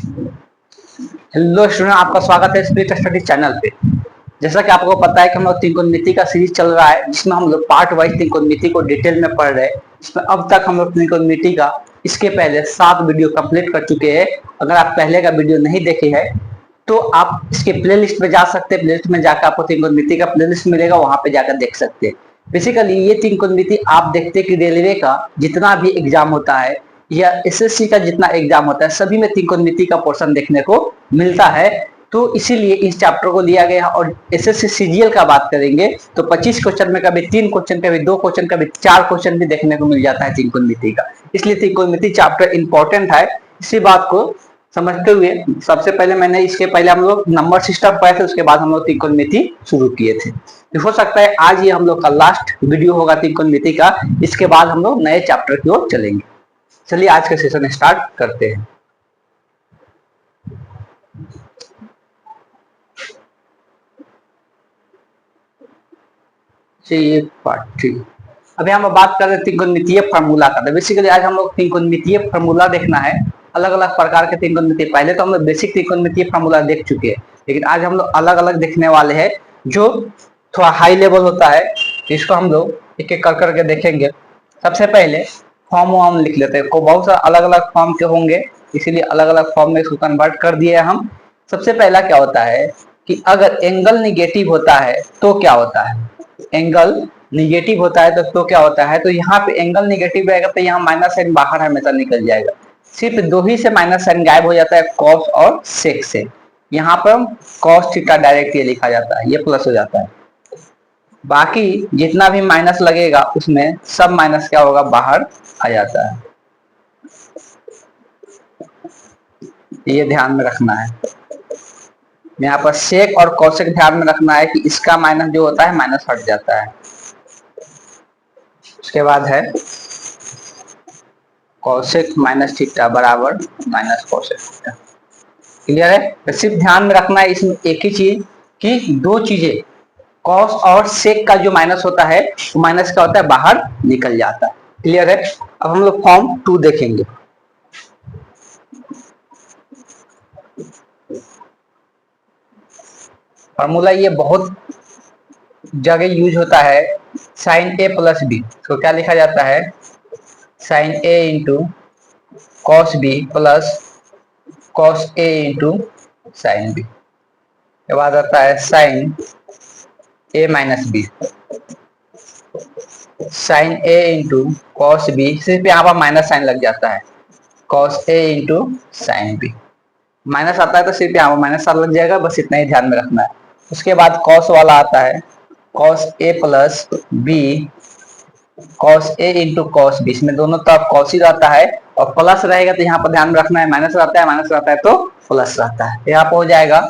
Hello student, आपका स्वागत है स्प्लिट स्टडी चैनल पे। जैसा कि आपको पता है कि हम लोग त्रिकोणमिति का सीरीज चल रहा है, जिसमें हम लोग पार्ट वाइज त्रिकोणमिति को डिटेल में पढ़ रहे हैं। इसमें अब तक हम लोग त्रिकोणमिति का इसके पहले 7 वीडियो कंप्लीट कर चुके हैं। अगर आप पहले का वीडियो नहीं देखे हैं तो आप इसके प्लेलिस्ट में जा सकते हैं। प्लेलिस्ट में जाकर आपको त्रिकोणमिति का प्लेलिस्ट मिलेगा, वहां पे जाकर देख सकते हैं। बेसिकली ये त्रिकोणमिति आप देखते हैं कि रेलवे का जितना भी एग्जाम होता है या एसएससी का जितना एग्जाम होता है, सभी में त्रिकोणमिति का पोर्शन देखने को मिलता है। तो इसीलिए इस चैप्टर को लिया गया। और एसएससी सीजीएल का बात करेंगे तो 25 क्वेश्चन में कभी 3 क्वेश्चन, कभी 2 क्वेश्चन, कभी 4 क्वेश्चन भी देखने को मिल जाता है त्रिकोणमिति का। इसलिए त्रिकोणमिति चैप्टर इंपॉर्टेंट है। इसी बात को समझते हुए सबसे पहले मैंने इसके पहले हम लोग नंबर सिस्टम पढ़े थे, उसके बाद हम लोग त्रिकोणमिति शुरू किए थे। तो हो सकता है आज ये हम लोग का लास्ट वीडियो होगा त्रिकोणमिति का। इसके बाद हम लोग नए चैप्टर की ओर चलेंगे। चलिए आज का सेशन स्टार्ट करते हैं। ये पार्ट 3। अभी हम बात कर रहे हैं त्रिकोणमितीय फार्मूला का। तो बेसिकली आज हम लोग त्रिकोणमितीय फार्मूला देखना है, अलग अलग प्रकार के त्रिकोणमिति। पहले तो हम लोग बेसिक त्रिकोणमितीय फार्मूला देख चुके हैं, लेकिन आज हम लोग अलग अलग देखने वाले हैं जो थोड़ा हाई लेवल होता है। इसको हम लोग एक एक कर करके देखेंगे। सबसे पहले फॉर्म वॉर्म लिख लेते हैं। को बहुत सारा अलग अलग फॉर्म के होंगे, इसीलिए अलग अलग फॉर्म में इसको कन्वर्ट कर दिए हम। सबसे पहला क्या होता है कि अगर एंगल निगेटिव होता है तो क्या होता है। एंगल निगेटिव होता है तो क्या होता है, तो यहाँ पे एंगल निगेटिव रहेगा तो यहाँ माइनस साइन बाहर हमेशा निकल जाएगा। सिर्फ दो ही से माइनस साइन गायब हो जाता है, कॉस और सेक से। यहाँ पर कॉस थीटा डायरेक्ट ये लिखा जाता है, ये प्लस हो जाता है। बाकी जितना भी माइनस लगेगा उसमें सब माइनस क्या होगा, बाहर आ जाता है। ये ध्यान में रखना है। यहाँ पर सेक और कॉसेक ध्यान में रखना है कि इसका माइनस जो होता है माइनस हट जाता है। उसके बाद है कॉसेक माइनस थीटा बराबर माइनस कॉसेक थीटा। क्लियर है। तो सिर्फ ध्यान में रखना है इसमें एक ही चीज कि दो चीजें, कॉस और सेक का जो माइनस होता है वो माइनस क्या होता है, बाहर निकल जाता है। क्लियर है। अब हम लोग फॉर्म 2 देखेंगे। फॉर्मूला ये बहुत जगह यूज होता है। साइन ए प्लस बी, तो क्या लिखा जाता है, sine A into cos B plus cos A into sine B. के बाद आता है sine A minus B, sine A into cos B, सिर्फ यहाँ पर माइनस साइन लग जाता है, cos A into sine B. Minus आता है तो सिर्फ यहाँ पर माइनस साइन लग जाएगा, बस इतना ही ध्यान में रखना है। उसके बाद कॉस वाला आता है, cos A plus B cos A into cos B. इसमें दोनों तरफ कॉस ही रहता है, और प्लस रहेगा तो यहाँ पर ध्यान में रखना है, माइनस रहता है, माइनस रहता है तो प्लस रहता है। यहाँ पर हो जाएगा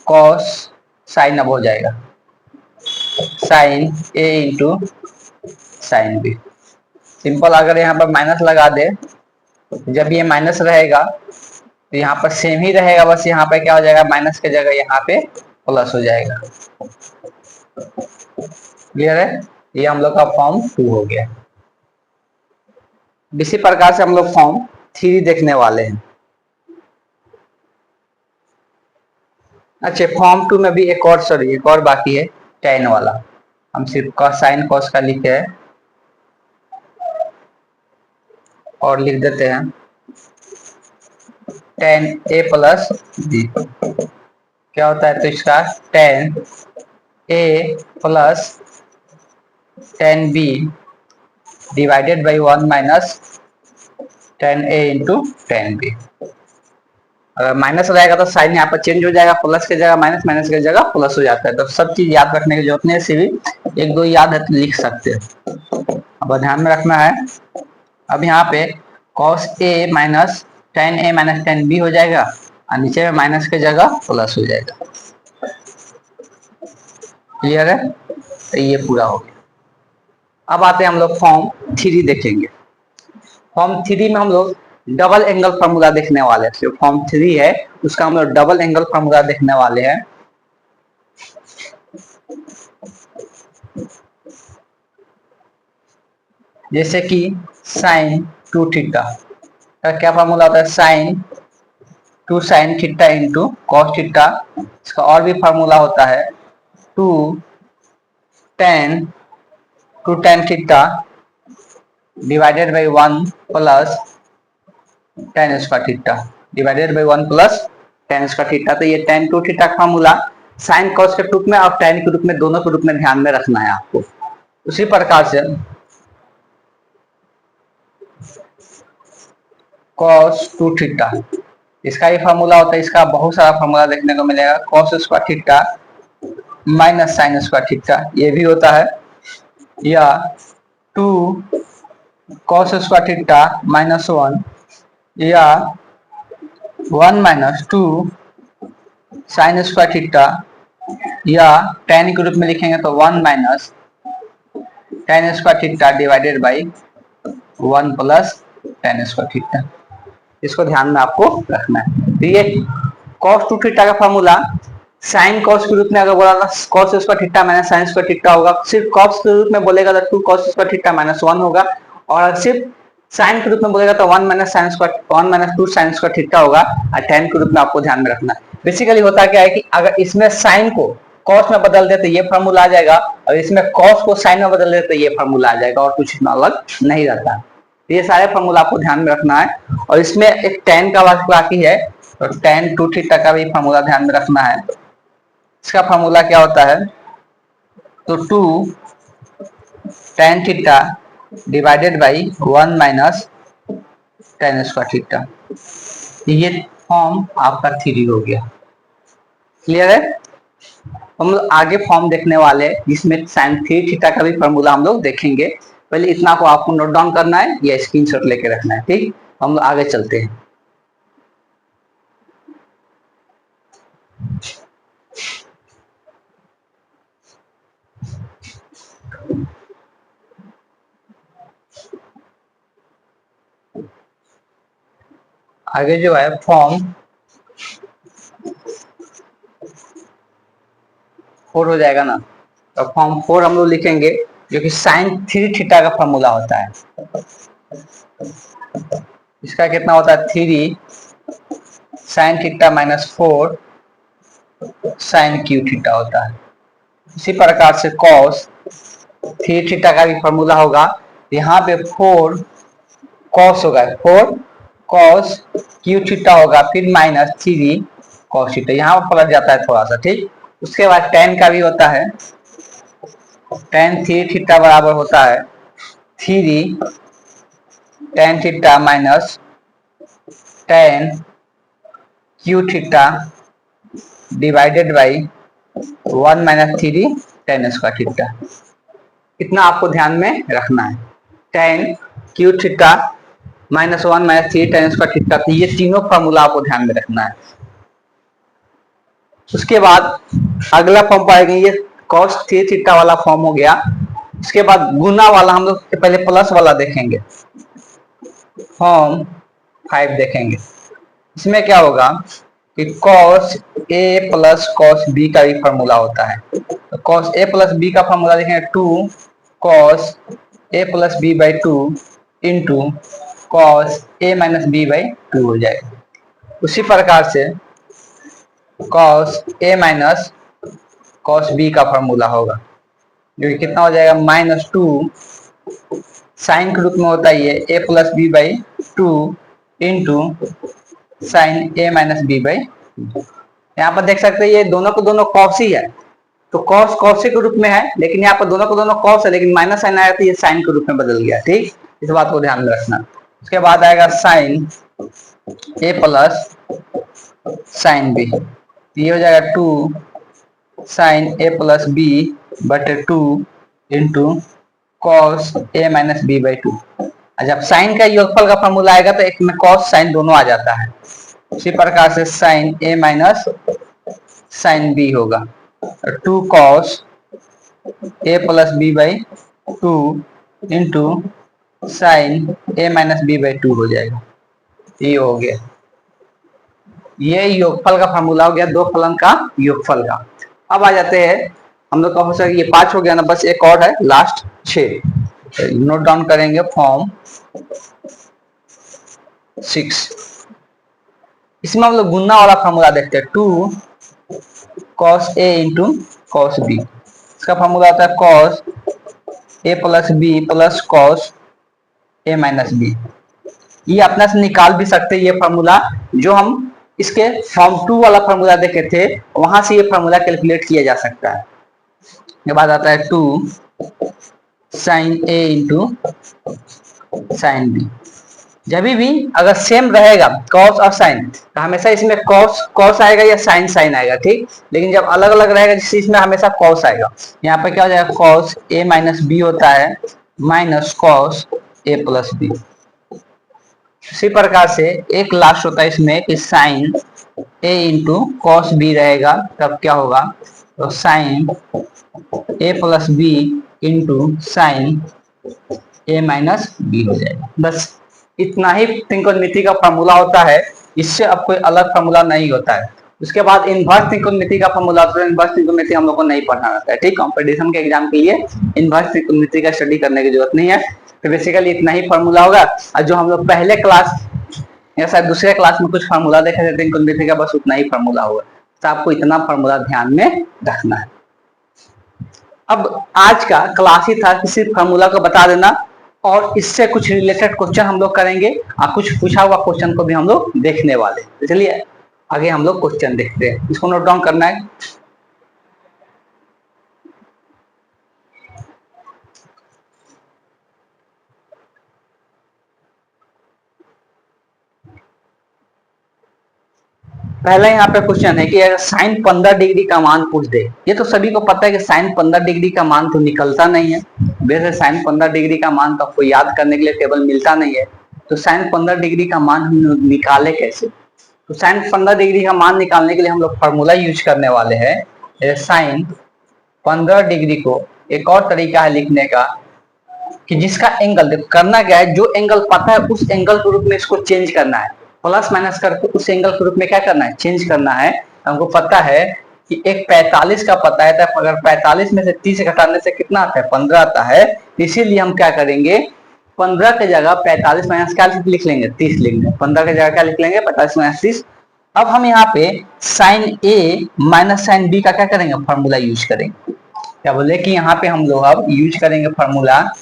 कॉस साइन, अब हो जाएगा sign A into sine B. Simple. अगर यहाँ पर माइनस लगा दे, जब ये माइनस रहेगा तो यहाँ पर सेम ही रहेगा, बस यहाँ पे क्या हो जाएगा, माइनस की जगह यहाँ पे प्लस हो जाएगा। क्लियर है। ये हम लोग का फॉर्म 2 हो गया। इसी प्रकार से हम लोग फॉर्म 3 देखने वाले हैं। अच्छा, फॉर्म 2 में भी एक और बाकी है, tan वाला। हम सिर्फ कॉस साइन कॉस का लिखे हैं और लिख देते हैं tan a प्लस बी। क्या होता है तो इसका tan a plus tan b divided by 1 minus tan a into tan b। अगर माइनस रहेगा तो साइन यहाँ पर चेंज हो जाएगा, प्लस की जगह माइनस, माइनस की जगह प्लस हो जाता है। तो सब चीज याद रखने की जरूरत नहीं है, सिर्फ एक दो याद है तो लिख सकते हैं। अब ध्यान में रखना है। अब यहाँ पे cos a minus tan a minus tan b हो जाएगा, और नीचे में माइनस की जगह प्लस हो जाएगा। क्लियर है। तो ये पूरा हो गया। अब आते हैं हम लोग फॉर्म 3 देखेंगे। फॉर्म 3 में हम लोग डबल एंगल फार्मूला देखने वाले हैं। जो फॉर्म 3 है उसका हम लोग डबल एंगल फार्मूला देखने वाले हैं। जैसे कि साइन 2 थीटा का क्या फार्मूला होता है, sine two sine theta into cos theta. इसका और भी फार्मूला होता है two tan theta divided by 1 plus tan square theta divided by 1 plus tan square theta. तो ये टेन टू थीटा का फार्मूला साइन कॉस के रूप में और टेन के रूप में, दोनों के रूप में ध्यान में रखना है आपको। उसी प्रकार से कॉस टू थीटा, इसका ये फार्मूला होता है, इसका बहुत सारा फार्मूला देखने को मिलेगा। Cos square theta minus sine square theta ये भी होता है, या two cos square theta minus one, या one minus two sine square theta, या टेन के रूप में लिखेंगे तो one minus tan square theta divided by one plus tan square theta. इसको ध्यान में आपको रखना है। तो ये cos टू थीटा का फार्मूला साइन कॉस के रूप में अगर बोला cos square theta minus sine square theta होगा, सिर्फ cos के रूप में बोलेगा तो two cos square theta minus one होगा, और सिर्फ साइन के रूप में बोलेगा तो one minus sine square one minus two sine square theta होगा। और टेन के रूप में आपको ध्यान में रखना है। बेसिकली होता क्या है कि अगर इसमें साइन को कॉस में बदल दे तो ये फार्मूला आ जाएगा, और इसमें कॉस को साइन में बदल दे तो ये फार्मूला आ जाएगा, और कुछ इसमें अलग नहीं रहता। ये सारे फार्मूला आपको ध्यान में रखना है। और इसमें एक टेन का बाकी है, तो टेन टू थीटा का भी फार्मूला ध्यान में रखना है। इसका फार्मूला क्या होता है, तो two tan theta divided by one minus tan square theta. ये फॉर्म आपका थ्री हो गया। क्लियर है? हम लोग आगे फॉर्म देखने वाले जिसमें साइन थ्री थीटा का भी फार्मूला हम लोग देखेंगे। पहले इतना को आपको नोट डाउन करना है या स्क्रीनशॉट लेके रखना है। ठीक, हम लोग आगे चलते हैं। आगे जो है फॉर्म 4 हो जाएगा ना, तो फॉर्म 4 हम लोग लिखेंगे जो कि साइन थ्री थीटा का फार्मूला होता है। इसका कितना होता है, three sine theta minus four sine Q theta होता है। इसी प्रकार से कॉस थ्री थीटा का भी फार्मूला होगा। यहाँ पे फोर कॉस होगा, फोर कॉस क्यू थीटा होगा, फिर माइनस थ्री कॉस थीटा, यहाँ पर पलट जाता है थोड़ा सा। ठीक, उसके बाद टेन का भी होता है, टेन थ्री थीटा बराबर होता है three tan theta minus ten Q theta divided by one minus three ten square theta. इतना आपको ध्यान में रखना है, ten Q theta minus one minus three ten square theta. तो ये तीनों फार्मूला आपको ध्यान में रखना है। उसके बाद अगला फॉर्म पाएंगे, ये कॉस थ्री थीटा वाला फॉर्म हो गया। उसके बाद गुना वाला हम लोग पहले प्लस वाला देखेंगे, फॉर्म 5 देखेंगे। इसमें क्या होगा कि cos a plus cos B का भी फार्मूला होता है। तो cos a प्लस बी का फार्मूला देखेंगे, two cos a plus B by two into cos a minus B by two हो जाएगा। उसी प्रकार से cos a minus cos b का फार्मूला होगा, जो कि कितना हो जाएगा, माइनस टू साइन के रूप में होता है ये a plus B by two into sine a minus B by. यहाँ पर देख सकते हैं ये दोनों को दोनों कॉस ही है, तो कॉस कॉस के रूप में है, लेकिन यहाँ पर दोनों को दोनों कॉस है, लेकिन माइनस साइन आया तो ये साइन के रूप में बदल गया। ठीक, इस बात को ध्यान में रखना। उसके बाद आएगा sine a plus sine B, ये हो जाएगा two sine a plus B बटे two into cos a minus B by two. जब साइन का योगफल का फॉर्मूला आएगा तो एक में कॉस साइन दोनों आ जाता है। इसी प्रकार से sine a minus sine B होगा, two cos a plus B by two into sine a minus B by two हो जाएगा। ये हो गया, ये योगफल का फार्मूला हो गया, दो फलन का योगफल का। अब आ जाते हैं हम लोग का, हो सके ये 5 हो गया ना, बस एक और है लास्ट 6। नोट डाउन करेंगे फॉर्म 6। इसमें हम लोग गुना वाला फॉर्मूला देखते हैं, 2 cos a into cos B. इसका फॉर्मूला होता है cos a plus B plus cos a minus B. ये अपना से निकाल भी सकते हैं ये फॉर्मूला, जो हम इसके फॉर्म 2 वाला फॉर्मूला देखे थे, वहां से ये फॉर्मूला कैलकुलेट किया जा सकता है। ये बाद आता है 2 sign A into sine B. जब भी अगर सेम रहेगा कॉस और साइन, तो हमेशा इसमें कॉस कॉस आएगा या साइन साइन आएगा, ठीक। लेकिन जब अलग अलग रहेगा, जिस इसमें हमेशा कॉस आएगा, यहाँ पे क्या हो जाएगा, कॉस ए माइनस बी होता है माइनस कॉस ए प्लस बी। इसी प्रकार से एक लास्ट होता है इसमें कि sign A into cos B रहेगा, तब क्या होगा, तो sign A plus B into sine A minus B हो जाएगा। बस इतना ही त्रिकोणमिति का फॉर्मूला होता है, इससे अब कोई अलग फॉर्मूला नहीं होता है। उसके बाद इनवर्स त्रिकोणमिति का फॉर्मूला होता है। इनवर्स त्रिकोणमिति हम लोग को नहीं पढ़ना रहता है, ठीक। कॉम्पिटिशन के एग्जाम के लिए इनवर्स त्रिकोणमिति का स्टडी करने की जरूरत नहीं है। तो बेसिकली इतना ही फॉर्मूला होगा, और जो हम लोग पहले क्लास या शायद दूसरे क्लास में कुछ फार्मूला देखे थे त्रिकोणमिति का, बस उतना ही फार्मूला होगा। तो आपको इतना फार्मूला ध्यान में रखना है। अब आज का क्लास ही था कि सिर्फ फार्मूला को बता देना, और इससे कुछ रिलेटेड क्वेश्चन हम लोग करेंगे, और कुछ पूछा हुआ क्वेश्चन को भी हम लोग देखने वाले। इसलिए आगे हम लोग क्वेश्चन देखते हैं, इसको नोट डाउन करना है। पहला यहाँ पे क्वेश्चन है कि अगर साइन 15 डिग्री का मान पूछ दे। ये तो सभी को पता है कि साइन 15 डिग्री का मान तो निकलता नहीं है। वैसे साइन 15 डिग्री का मान तो आपको याद करने के लिए टेबल मिलता नहीं है। तो साइन 15 डिग्री का मान हम निकाले कैसे? तो साइन 15 डिग्री का मान निकालने के लिए हम लोग फॉर्मूला यूज करने वाले हैं। साइन 15 डिग्री को एक और तरीका है लिखने का, कि जिसका एंगल करना क्या है, जो एंगल पता है उस एंगल के रूप में इसको चेंज करना है। प्लस माइनस करके उस एंगल के रूप में क्या करना है, चेंज करना है। हमको पता है कि एक 45 का पता है, तो अगर 45 में से 30 घटाने से कितना आता है, 15 आता है। इसीलिए हम क्या करेंगे, 15 के जगह 45 माइनस क्या लिख लेंगे, 30 लिख लेंगे। 15 के जगह क्या लिख लेंगे, 45 माइनस 30। अब हम यहाँ पे sign A minus sine B का क्या करेंगे, फॉर्मूला यूज करेंगे। क्या बोले कि यहाँ पे हम लोग अब यूज करेंगे formula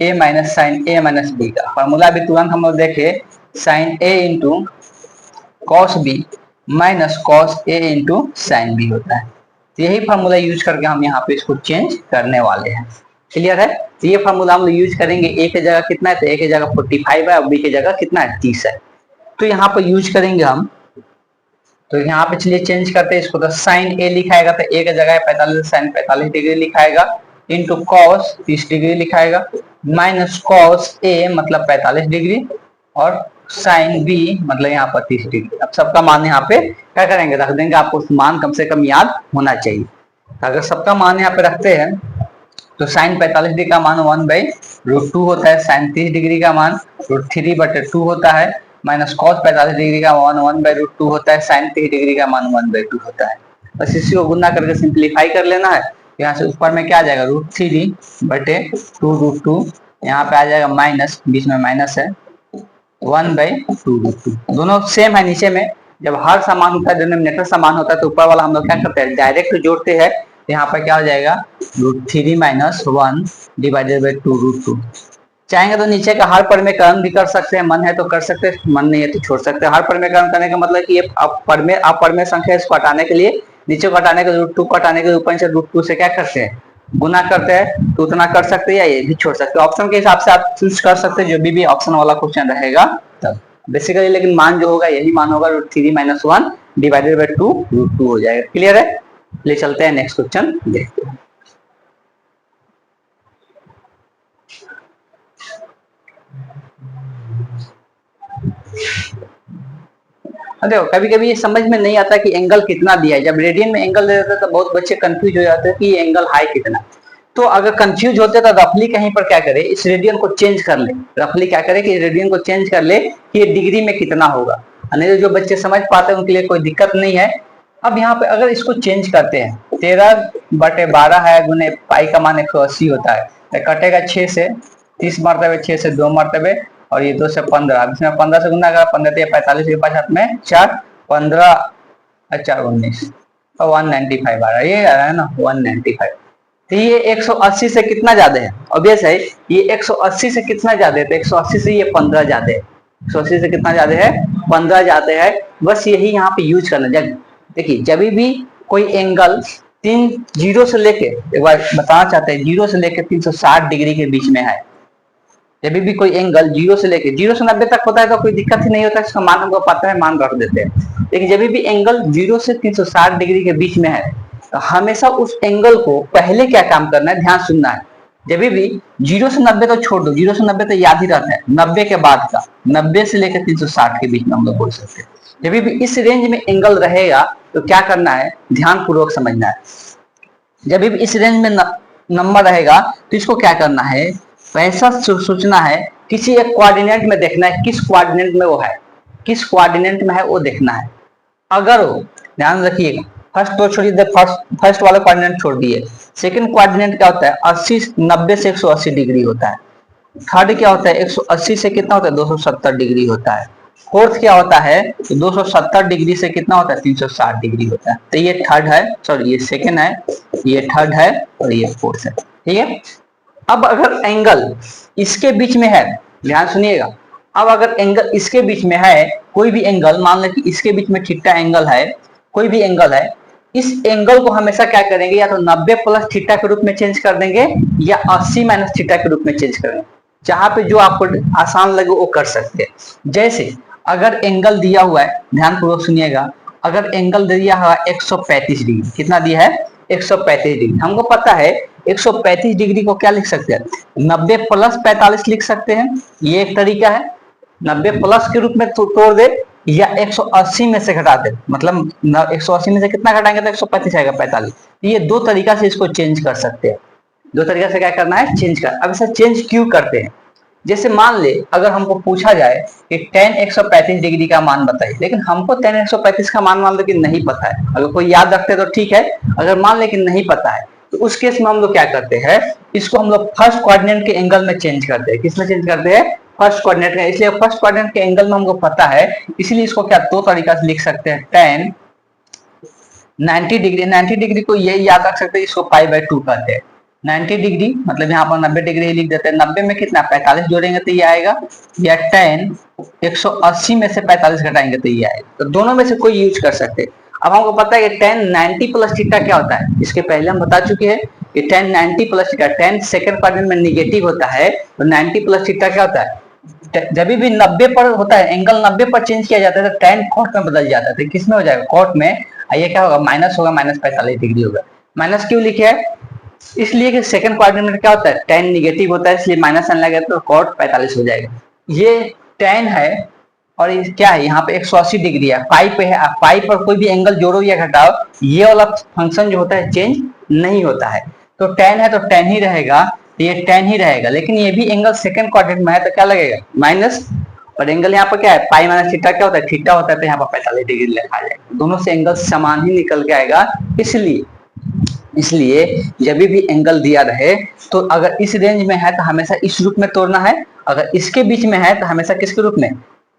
A minus sine A minus B का। फॉर्मूला भी तुरंत हम लोग देखे, sine A into cos B minus cos A into sine B होता है। तो यही फॉर्मूला यूज करके हम यहाँ पे इसको चेंज करने वाले हैं। क्लियर है? तो ये फॉर्मूला हम लोग यूज करेंगे। ए की जगह कितना है, तो ए की जगह 45 है, और बी की जगह कितना है, 30 है। तो यहाँ पर यूज करेंगे हम। तो यहाँ पे चलिए चेंज करते हैं इसको। तो साइन ए लिखाएगा, तो ए की जगह 45, साइन 45 डिग्री लिखाएगा, इंटू कॉस 30 डिग्री लिखाएगा, माइनस कॉस ए मतलब 45 डिग्री, और साइन बी मतलब यहाँ पर 30 डिग्री। अब सबका मान यहाँ पे क्या करेंगे, रख देंगे। आपको मान कम से कम याद होना चाहिए। तो अगर सबका मान यहाँ पे रखते हैं, तो साइन 45 डिग्री का मान 1/√2 होता है, साइन 30 डिग्री का मान √3/2 होता है, माइनस कॉस 45 डिग्री का मान 1/√2 होता है, साइन 30 डिग्री का मान 1/2 होता है। बस इसी को गुना करके सिंप्लीफाई कर लेना है। यहाँ से ऊपर में क्या आ जाएगा, √3/2√2, यहाँ पे आ जाएगा माइनस, बीच में माइनस है, 1/2√2। दोनों सेम है नीचे में। जब हर समान होता है, डिनोमिनेटर समान होता है, तो ऊपर वाला हम लोग क्या करते हैं, डायरेक्ट जोड़ते हैं। यहाँ पर क्या हो जाएगा, √3 - 1 / 2√2। चाहेंगे तो नीचे का हर परमेकरण भी कर सकते हैं, मन है तो कर सकते हैं, मन नहीं है तो छोड़ सकते हैं। हर परमेकरण करने का मतलब कि ये अपरमेय संख्या इसको हटाने के लिए, नीचे को हटाने के, √2 को हटाने के, ऊपर से √2 से क्या करते हैं, गुना करते हैं। तो उतना कर सकते हैं, या ये भी छोड़ सकते हैं। ऑप्शन के हिसाब से आप चूज कर सकते हैं, जो भी ऑप्शन वाला क्वेश्चन रहेगा तब बेसिकली। लेकिन मान जो होगा यही मान होगा, √3 - 1 / 2√2 हो जाएगा। क्लियर है? ले चलते हैं नेक्स्ट क्वेश्चन देखते हैं। देखो कभी कभी ये समझ में नहीं आता कि एंगल कितना दिया है। जब रेडियन में एंगल दे देते हैं तो बहुत बच्चे कंफ्यूज हो जाते हैं कि ये एंगल हाई कितना। तो अगर कंफ्यूज होते तो रफली कहीं पर क्या करे, इस रेडियन को चेंज कर ले। रफली क्या करे कि रेडियन को चेंज कर ले कि ये डिग्री में कितना होगा। नहीं तो जो बच्चे समझ पाते हैं उनके लिए कोई दिक्कत नहीं है। अब यहाँ पे अगर इसको चेंज करते हैं, 13/12 है गुने पाई का मान 180 होता है, तो कटेगा 6 से 30 मरतबे, 6 से 2 मरतबे, और ये 2 से 15। इसमें 15 से गुना करा, 15 से 45 के 5 हाथ में 4, 15, अच्छा 19 और 195 आ रहा है, ये आ रहा है ना 195। तो ये 180 से कितना ज्यादा है? ऑब्वियस है, ये 180 से कितना ज्यादा है? तो 180 से ये 15 ज्यादा है। 180 से कितना ज्यादा है? 15 ज्यादा है। बस यही यहाँ पे यूज करना। जब देखिए जब भी कोई एंगल तीन जीरो से लेके, एक बार बताना चाहते हैं, जीरो से लेके 360 डिग्री के बीच में है। जब भी कोई एंगल जीरो से 90 तक होता है तो कोई दिक्कत ही नहीं होता, इसका मान हमको पता है, मान रख देते हैं। लेकिन जब भी एंगल जीरो से 360 डिग्री के बीच में है तो हमेशा उस एंगल को पहले क्या काम करना है, ध्यान सुनना है। जब भी जीरो से 90 तो छोड़ दो, जीरो से 90 तो याद ही रहता है, 90 के बाद का, 90 से लेकर 360 के बीच में हम लोग बोल सकते हैं। जब भी इस रेंज में एंगल रहेगा तो क्या करना है, ध्यान पूर्वक समझना है। जब भी इस रेंज में नंबर रहेगा तो इसको क्या करना है, ऐसा सोचना है, किसी एक कोऑर्डिनेट में देखना है, किस कोऑर्डिनेट में वो है, किस कोऑर्डिनेट में है वो देखना है। अगर वो, ध्यान रखिएगा, फर्स्ट तो छोड़िए, फर्स्ट वाला कोऑर्डिनेट छोड़ दिए, सेकंड कोऑर्डिनेट क्या होता है, 80 90 से 180 डिग्री होता है। थर्ड क्या होता है, 180 से कितना होता है, 270 डिग्री होता है। फोर्थ क्या होता है, तो 270 डिग्री से कितना होता है, 360 डिग्री होता है। तो ये थर्ड है, सॉरी ये सेकंड है, ये थर्ड है और ये फोर्थ है। ठीक है। अब अगर एंगल इसके बीच में है, ध्यान सुनिएगा, अब अगर एंगल इसके बीच में है, कोई भी एंगल, मान लो कि इसके बीच में थीटा एंगल है, कोई भी एंगल है, इस एंगल को हमेशा क्या करेंगे, या तो 90 प्लस थीटा के रूप में चेंज कर देंगे या 80 माइनस थीटा के रूप में चेंज करेंगे। जहां पे जो आपको आसान लगे वो कर सकते हैं। जैसे अगर एंगल दिया हुआ है, ध्यान पूर्वक सुनिएगा, अगर एंगल दिया हुआ है 135 डिग्री, कितना दिया है, 135 डिग्री, हमको पता है 135 डिग्री को क्या लिख सकते हैं, 90 प्लस 45 लिख सकते हैं, ये एक तरीका है। 90 प्लस के रूप में तोड़ दे या 180 में से घटा दे, मतलब 180 में से कितना घटाएंगे तो 135 आएगा, 45। ये दो तरीका से इसको चेंज कर सकते हैं। दो तरीका से क्या करना है, चेंज कर। अब इसे चेंज क्यों करते हैं, जैसे मान ले अगर हमको पूछा जाए कि tan 135 डिग्री का मान बताइए, लेकिन हमको tan 135 का मान लो कि नहीं पता है, अगर कोई याद रखते तो ठीक है, अगर मान ले कि नहीं पता है तो उस केस में हम लोग क्या करते हैं, इसको हम लोग फर्स्ट कोऑर्डिनेट के एंगल में चेंज करते हैं। किसमें चेंज करते हैं, फर्स्ट कोऑर्डिनेट में। इसलिए फर्स्ट कोऑर्डिनेट के एंगल में हमको पता है, इसलिए इसको क्या दो तरीका से लिख सकते हैं, tan 90 डिग्री, 90 डिग्री को यही याद रख सकते हैं, इसको π/2 कहते हैं। 90 डिग्री मतलब यहाँ पर 90 डिग्री लिख देते हैं, 90 में कितना 45 जोड़ेंगे तो ये आएगा, या tan 180 में से 45 घटाएंगे तो ये आएगा। तो दोनों में से कोई यूज कर सकते हैं। अब हमको पता है कि tan 90 प्लस थीटा क्या होता है, इसके पहले हम बता चुके हैं कि tan 90 plus theta, tan second quadrant में निगेटिव होता है, तो 90 प्लस थीटा क्या होता है, जब भी 90 पर होता है, एंगल 90 पर चेंज किया जाता है तो tan कॉट में बदल जाता है। तो किस में हो जाएगा, कॉट में। ये क्या होगा, माइनस होगा, माइनस 45 डिग्री होगा। माइनस क्यों लिखे है, इसलिए कि सेकंड क्वाड्रेंट में क्या होता है, tan निगेटिव होता है, इसलिए माइनस आने लगा तो कॉट 45 हो जाएगा। ये tan है और ये क्या है, यहाँ पे 180 डिग्री है, पाई पे है, पाई पर कोई भी एंगल जोड़ो या घटाओ, ये वाला फंक्शन जो होता है चेंज नहीं होता है। तो tan है तो tan ही रहेगा, तो ये tan ही रहेगा। लेकिन ये भी एंगल सेकंड क्वाड्रेंट में है तो क्या लगेगा, माइनस, और एंगल यहाँ पर क्या है, पाई माइनस थीटा क्या होता है, थीटा होता है, तो यहाँ पर 45 डिग्री लिखा जाएगा। दोनों से एंगल समान ही निकल के आएगा। इसलिए जब भी एंगल दिया रहे तो अगर इस रेंज में है तो हमेशा इस रूप में तोड़ना है, अगर इसके बीच में है तो हमेशा किसके रूप में,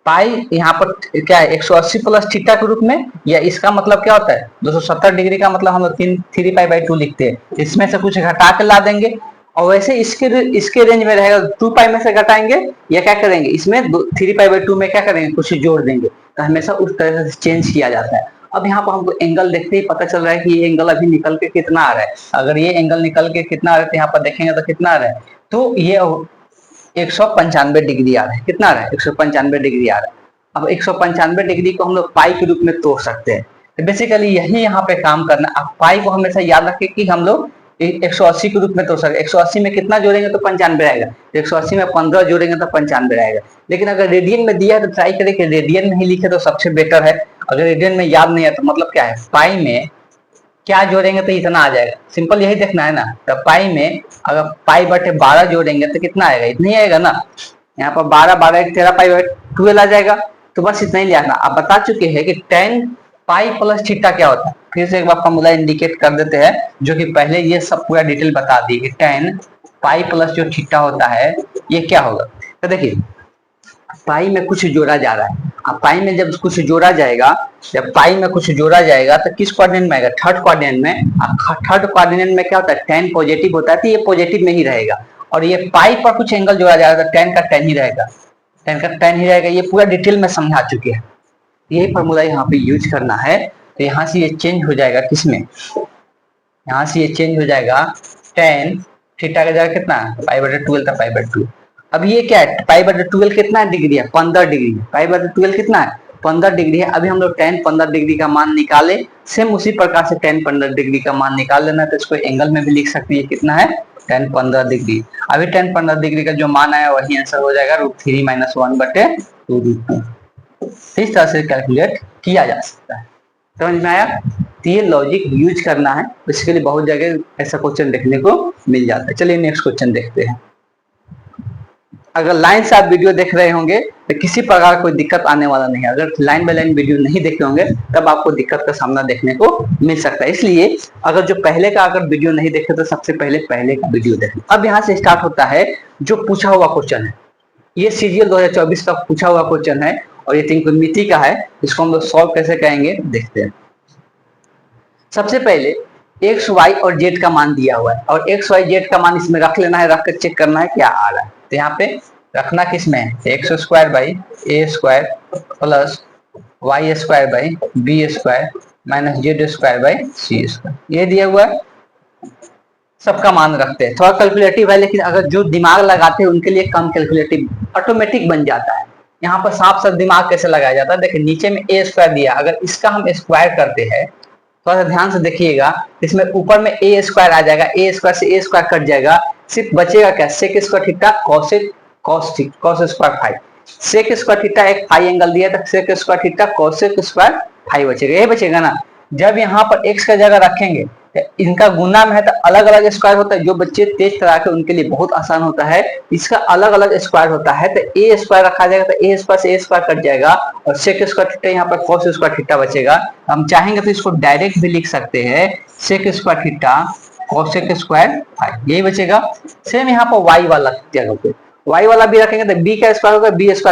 पाई यहाँ पर क्या है 180 प्लस थीटा के रूप में, या इसका मतलब क्या होता है 270 डिग्री का मतलब हम लोग 3π/2 लिखते हैं, इसमें से कुछ घटा के ला देंगे। और वैसे इसके रेंज में रहेगा 2π में से घटाएंगे या क्या करेंगे, इसमें 3π/2 में क्या करेंगे, कुछ जोड़ देंगे। तो हमेशा उस तरह से चेंज किया जाता है। अब यहाँ पर हमको एंगल देखते ही पता चल रहा है कि ये एंगल अभी निकल के कितना आ रहा है। अगर ये एंगल निकल के कितना आ रहा है तो यहाँ पर देखेंगे तो कितना आ रहा है, तो ये 195 डिग्री आ रहा है। कितना आ रहा है, 195 डिग्री आ रहा है। अब 195 डिग्री को हम लोग पाई के रूप में तोड़ सकते हैं। तो बेसिकली यही यहाँ पे काम करना। अब पाई को हमेशा याद रखें कि हम लोग 180 के रूप में तोड़ सकते हैं। 180 में कितना जोड़ेंगे तो 95 आएगा, 180 में 15 जोड़ेंगे तो 95 आएगा। लेकिन अगर रेडियन में दिया है तो ट्राई करें कि रेडियन में ही लिखे तो सबसे बेटर है। अगर रेडियन में याद नहीं है तो मतलब क्या है, पाई में क्या जोड़ेंगे तो इतना आ जाएगा, सिंपल यही देखना है ना। तो पाई में अगर π/12 जोड़ेंगे तो कितना आएगा, इतना ही आएगा ना। यहाँ पर 12 12 13 π/12 आ जाएगा। तो बस इतना ही लिखना। आप बता चुके हैं कि tan पाई प्लस थीटा क्या होता है। फिर से एक बार फॉर्मूला इंडिकेट कर देते हैं, जो कि पहले ये सब पूरा डिटेल बता दी कि tan पाई प्लस जो थीटा होता है ये क्या होगा। तो देखिए पाई में कुछ जोड़ा जा रहा है। अब पाई में जब कुछ जोड़ा जाएगा, जब पाई में कुछ जोड़ा जाएगा तो किस कोऑर्डिनेट में आएगा? थर्ड कोऑर्डिनेट में। थर्ड कोऑर्डिनेट में क्या होता है? टेन पॉजिटिव होता है, तो ये पॉजिटिव में ही रहेगा। और ये पाई पर कुछ एंगल जोड़ा जाएगा तो टेन का टेन ही रहेगा, टेन का टेन ही रहेगा। ये पूरा डिटेल में समझा चुके हैं। यही फॉर्मूला यहाँ पे यूज करना है। तो यहाँ से ये चेंज हो जाएगा किसमें? यहाँ से ये चेंज हो जाएगा टेन थीटा का जाएगा कितना? पाई बटे 12 था, पाई बटे 2। अब ये क्या है? पाई बटे 12 कितना डिग्री है? 15 डिग्री। पाई बटे 12 कितना है? 15 डिग्री है। अभी हम लोग टेन 15 डिग्री का मान निकाले। सेम उसी प्रकार से टेन 15 डिग्री का मान निकाल लेना। तो इसको एंगल में भी लिख सकते हैं, कितना है? Ten 15 degree. अभी टेन 15 डिग्री का जो मान आया वही आंसर हो जाएगा √3 - 1 बटे 2√2। इस तरह से कैलकुलेट किया जा सकता है। समझ में आया? तो ये लॉजिक यूज करना है। बेसिकली बहुत जगह ऐसा क्वेश्चन देखने को मिल जाता है। चलिए नेक्स्ट क्वेश्चन देखते हैं। अगर लाइन से आप वीडियो देख रहे होंगे तो किसी प्रकार कोई दिक्कत आने वाला नहीं है। अगर लाइन बाय लाइन वीडियो नहीं देखे होंगे तब आपको दिक्कत का सामना देखने को मिल सकता है। इसलिए अगर जो पहले का अगर वीडियो नहीं देखे तो सबसे पहले का वीडियो देखें। अब यहाँ से स्टार्ट होता है जो पूछा हुआ क्वेश्चन है। ये CGL 2024 का पूछा हुआ क्वेश्चन है और ये त्रिकोणमिति का है। इसको हम लोग सॉल्व कैसे करेंगे देखते हैं। सबसे पहले x, y और z का मान दिया हुआ है और x, y, z का मान इसमें रख लेना है, रख कर चेक करना है क्या आ रहा है। तो यहाँ पे रखना किसमें है? x² by a² plus y² by b² minus z² by c², ये दिया हुआ है। सबका मान रखते हैं। थोड़ा कैलकुलेटिव है, लेकिन अगर जो दिमाग लगाते हैं उनके लिए कम कैलकुलेटिव ऑटोमेटिक बन जाता है। यहाँ पर साफ साफ दिमाग कैसे लगाया जाता है, देखिए नीचे में a² दिया, अगर इसका हम स्क्वायर करते हैं, थोड़ा सा ध्यान से देखिएगा, इसमें ऊपर में a² आ जाएगा, a² से a² कट जाएगा, सिर्फ बचेगा क्या? sec² theta cos² phi. sec² theta एक फाई एंगल दिया था, sec² थीटा cos² फाई बचेगा, यही बचेगा ना। जब यहाँ पर x का जगह रखेंगे तो इनका गुना में है तो अलग अलग स्क्वायर होता है। जो बच्चे तेज तरह के उनके लिए बहुत आसान होता है, इसका अलग अलग स्क्वायर होता है। तो a² रखा जाएगा तो a² से a² कट जाएगा और sec² थीटा यहाँ पर cos² थीटा बचेगा। हम चाहेंगे तो इसको डायरेक्ट भी लिख सकते हैं, sec² थीटा cos² फाई, यही बचेगा। सेम यहाँ पर y वाला जगह पे y वाला भी रखेंगे तो b का स्क्वायर होगा, b²